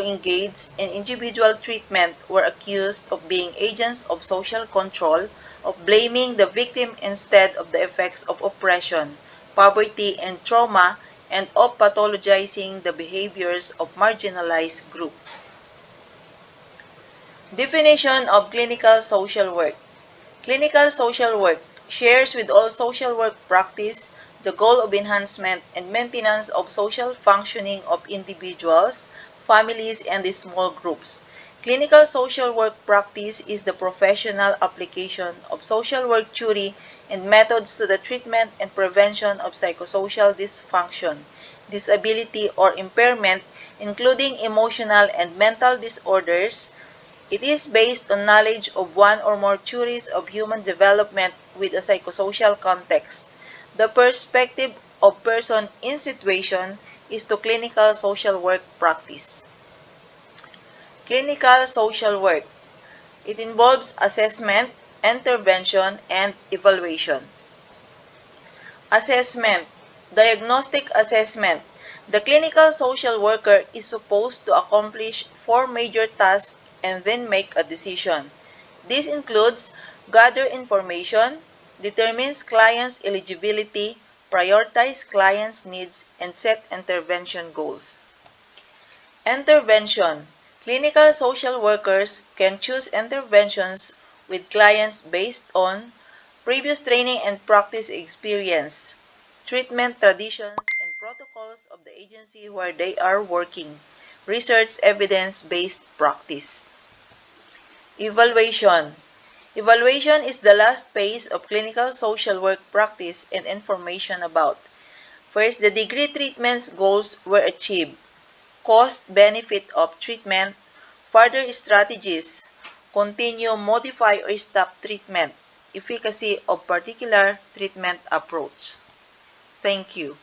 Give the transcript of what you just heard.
engaged in individual treatment were accused of being agents of social control, of blaming the victim instead of the effects of oppression, poverty, and trauma, and of pathologizing the behaviors of marginalized groups. Definition of clinical social work. Clinical social work shares with all social work practice the goal of enhancement and maintenance of social functioning of individuals, families, and small groups. Clinical social work practice is the professional application of social work theory and methods to the treatment and prevention of psychosocial dysfunction, disability, or impairment, including emotional and mental disorders. It is based on knowledge of one or more theories of human development with a psychosocial context. The perspective of person in situation is to clinical social work practice. Clinical social work. It involves assessment, intervention, and evaluation. Assessment. Diagnostic assessment. The clinical social worker is supposed to accomplish 4 major tasks and then make a decision. This includes gather information, determines client's eligibility, prioritize client's needs, and set intervention goals. Intervention. Clinical social workers can choose interventions with clients based on previous training and practice experience, treatment traditions, and protocols of the agency where they are working, research evidence-based practice. Evaluation. Evaluation is the last phase of clinical social work practice and information about. First, the degree treatment's goals were achieved, cost-benefit of treatment, further strategies, continue, modify, or stop treatment, efficacy of particular treatment approach. Thank you.